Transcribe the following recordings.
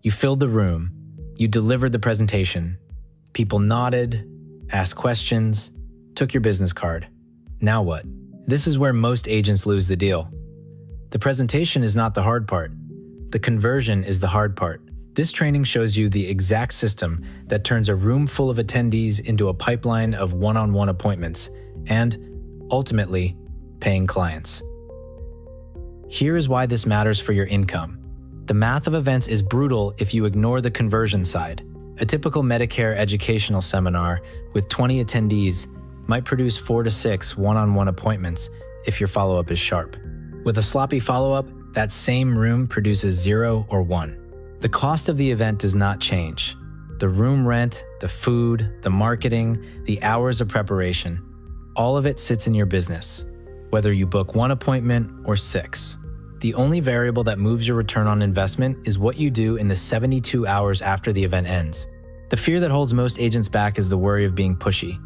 You filled the room. You delivered the presentation. People nodded, asked questions, took your business card. Now what? This is where most agents lose the deal. The presentation is not the hard part. The conversion is the hard part. This training shows you the exact system that turns a room full of attendees into a pipeline of one-on-one appointments and, ultimately, paying clients. Here is why this matters for your income. The math of events is brutal if you ignore the conversion side. A typical Medicare educational seminar with 20 attendees might produce 4 to 6 one-on-one appointments if your follow-up is sharp. With a sloppy follow-up, that same room produces 0 or 1. The cost of the event does not change. The room rent, the food, the marketing, the hours of preparation, all of it sits in your business, whether you book 1 appointment or 6. The only variable that moves your return on investment is what you do in the 72 hours after the event ends. The fear that holds most agents back is the worry of being pushy.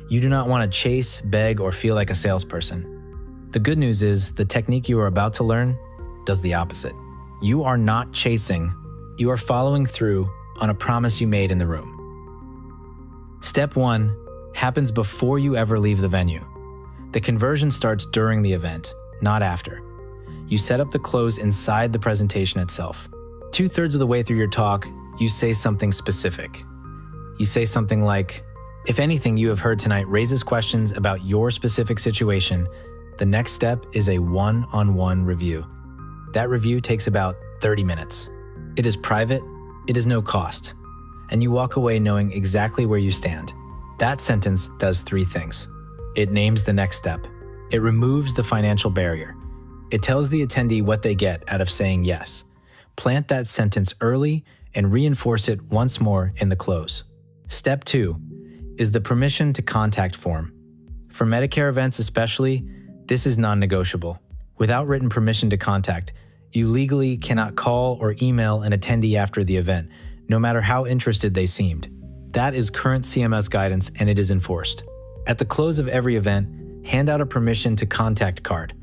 You do not want to chase, beg, or feel like a salesperson. The good news is the technique you are about to learn does the opposite. You are not chasing. You are following through on a promise you made in the room. Step 1 happens before you ever leave the venue. The conversion starts during the event, not after. You set up the close inside the presentation itself. 2/3 of the way through your talk, you say something specific. You say something like, "If anything you have heard tonight raises questions about your specific situation, the next step is a one-on-one review." That review takes about 30 minutes. It is private, it is no cost, and you walk away knowing exactly where you stand. That sentence does 3 things. It names the next step. It removes the financial barrier. It tells the attendee what they get out of saying yes. Plant that sentence early and reinforce it once more in the close. Step 2 is the permission to contact form. For Medicare events especially, this is non-negotiable. Without written permission to contact, you legally cannot call or email an attendee after the event, no matter how interested they seemed. That is current CMS guidance and it is enforced. At the close of every event, hand out a permission to contact card.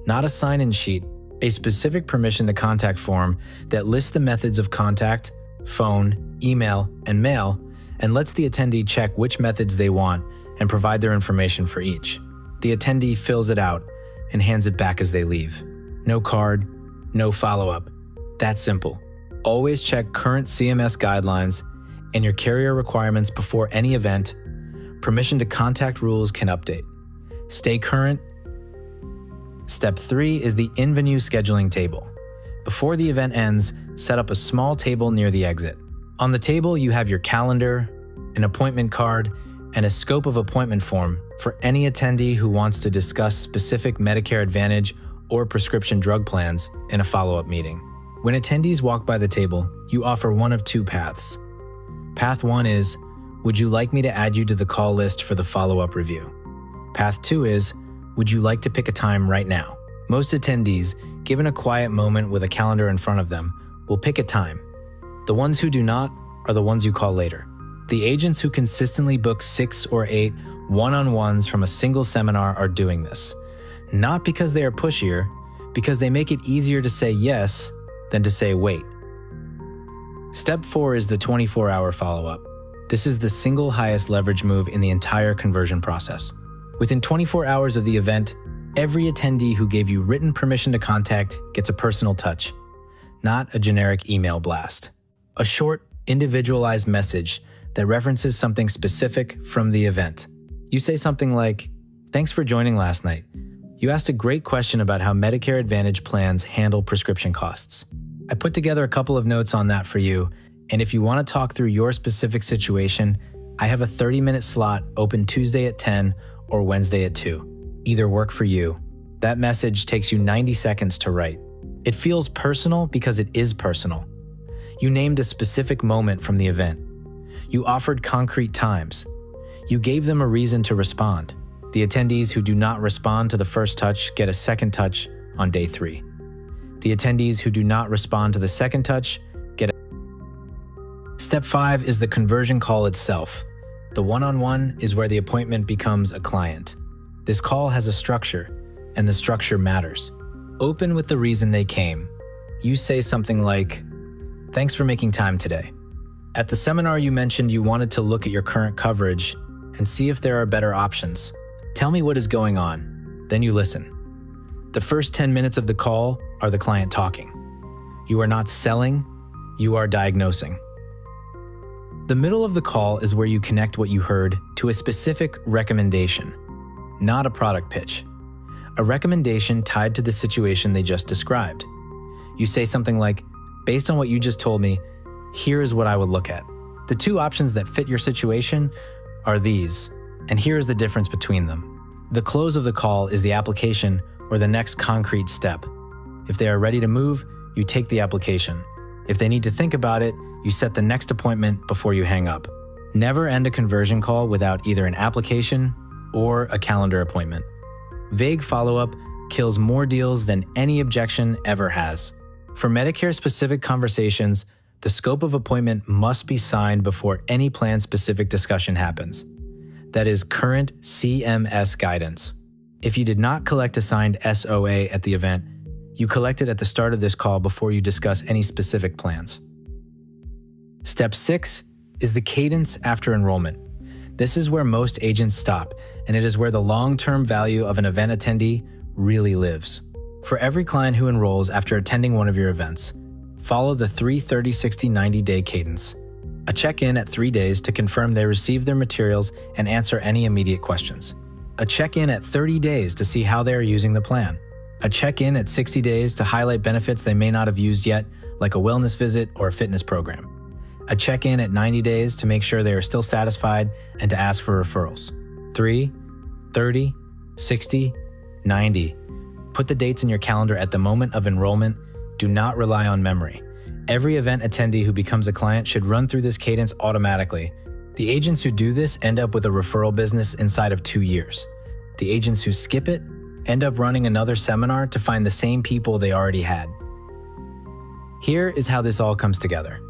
Not a sign-in sheet, a specific permission to contact form that lists the methods of contact, phone, email, and mail, and lets the attendee check which methods they want and provide their information for each. The attendee fills it out and hands it back as they leave. No card, no follow-up. That's simple. Always check current CMS guidelines and your carrier requirements before any event. Permission to contact rules can update. Stay current. Step 3 is the in-venue scheduling table. Before the event ends, set up a small table near the exit. On the table, you have your calendar, an appointment card, and a scope of appointment form for any attendee who wants to discuss specific Medicare Advantage or prescription drug plans in a follow-up meeting. When attendees walk by the table, you offer one of 2 paths. Path 1 is, would you like me to add you to the call list for the follow-up review? Path 2 is, would you like to pick a time right now? Most attendees, given a quiet moment with a calendar in front of them, will pick a time. The ones who do not are the ones you call later. The agents who consistently book 6 or 8 one-on-ones from a single seminar are doing this. Not because they are pushier, because they make it easier to say yes than to say wait. Step 4 is the 24-hour follow-up. This is the single highest leverage move in the entire conversion process. Within 24 hours of the event, every attendee who gave you written permission to contact gets a personal touch, not a generic email blast. A short, individualized message that references something specific from the event. You say something like, "Thanks for joining last night. You asked a great question about how Medicare Advantage plans handle prescription costs. I put together a couple of notes on that for you, and if you want to talk through your specific situation, I have a 30-minute slot open Tuesday at 10 or Wednesday at 2. Either work for you." That message takes you 90 seconds to write. It feels personal because it is personal. You named a specific moment from the event. You offered concrete times. You gave them a reason to respond. The attendees who do not respond to the first touch get a second touch on day 3. The attendees who do not respond to the second touch get a... Step 5 is the conversion call itself. The one-on-one is where the appointment becomes a client. This call has a structure, and the structure matters. Open with the reason they came. You say something like, Thanks for making time today. At the seminar you mentioned you wanted to look at your current coverage and see if there are better options. Tell me what is going on, then you listen. The first 10 minutes of the call are the client talking. You are not selling, you are diagnosing. The middle of the call is where you connect what you heard to a specific recommendation, not a product pitch. A recommendation tied to the situation they just described. You say something like, based on what you just told me, here is what I would look at. The two options that fit your situation are these, and here is the difference between them. The close of the call is the application or the next concrete step. If they are ready to move, you take the application. If they need to think about it, you set the next appointment before you hang up. Never end a conversion call without either an application or a calendar appointment. Vague follow-up kills more deals than any objection ever has. For Medicare-specific conversations, the scope of appointment must be signed before any plan-specific discussion happens. That is current CMS guidance. If you did not collect a signed SOA at the event, you collect it at the start of this call before you discuss any specific plans. Step 6 is the cadence after enrollment. This is where most agents stop, and it is where the long-term value of an event attendee really lives. For every client who enrolls after attending one of your events, follow the 3-30-60-90-day cadence. A check-in at 3 days to confirm they received their materials and answer any immediate questions. A check-in at 30 days to see how they are using the plan. A check-in at 60 days to highlight benefits they may not have used yet, like a wellness visit or a fitness program. A check-in at 90 days to make sure they are still satisfied and to ask for referrals. 3, 30, 60, 90. Put the dates in your calendar at the moment of enrollment. Do not rely on memory. Every event attendee who becomes a client should run through this cadence automatically. The agents who do this end up with a referral business inside of 2 years. The agents who skip it end up running another seminar to find the same people they already had. Here is how this all comes together.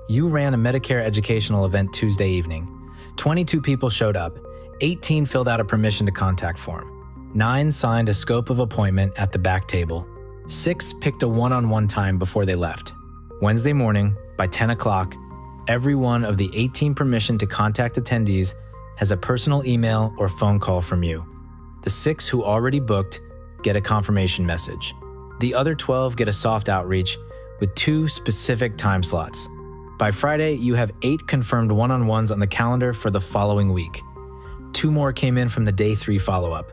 You ran a Medicare educational event Tuesday evening. 22 people showed up. 18 filled out a permission to contact form. 9 signed a scope of appointment at the back table. 6 picked a one-on-one time before they left. Wednesday morning, by 10 o'clock, every one of the 18 permission to contact attendees has a personal email or phone call from you. The 6 who already booked get a confirmation message. The other 12 get a soft outreach with 2 specific time slots. By Friday, you have 8 confirmed one-on-ones on the calendar for the following week. 2 more came in from the day 3 follow-up.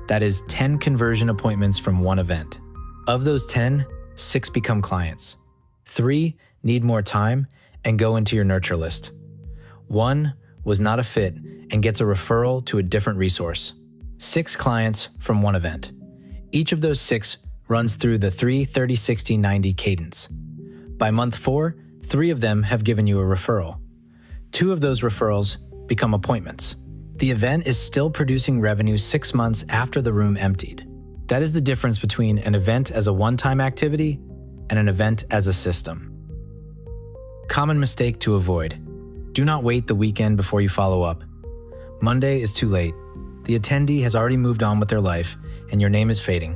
That is 10 conversion appointments from one event. Of those 10, 6 become clients. 3 need more time and go into your nurture list. 1 was not a fit and gets a referral to a different resource. 6 clients from one event. Each of those 6 runs through the 3-30-60-90 cadence. By month 4, 3 of them have given you a referral. 2 of those referrals become appointments. The event is still producing revenue 6 months after the room emptied. That is the difference between an event as a one-time activity and an event as a system. Common mistake to avoid. Do not wait the weekend before you follow up. Monday is too late. The attendee has already moved on with their life, and your name is fading.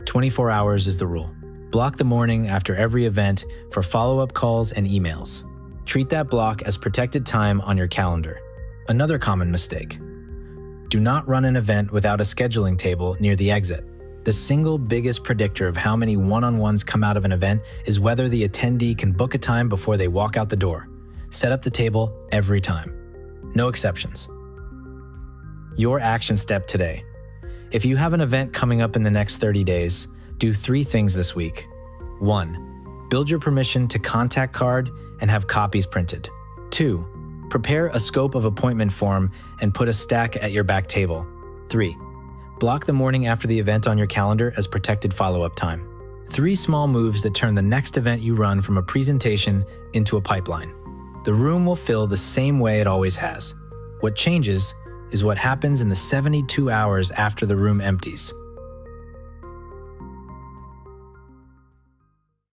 24 hours is the rule. Block the morning after every event for follow-up calls and emails. Treat that block as protected time on your calendar. Another common mistake. Do not run an event without a scheduling table near the exit. The single biggest predictor of how many one-on-ones come out of an event is whether the attendee can book a time before they walk out the door. Set up the table every time. No exceptions. Your action step today. If you have an event coming up in the next 30 days, do 3 things this week. 1. Build your permission to contact card and have copies printed. 2. Prepare a scope of appointment form and put a stack at your back table. 3. Block the morning after the event on your calendar as protected follow-up time. 3 small moves that turn the next event you run from a presentation into a pipeline. The room will fill the same way it always has. What changes is what happens in the 72 hours after the room empties.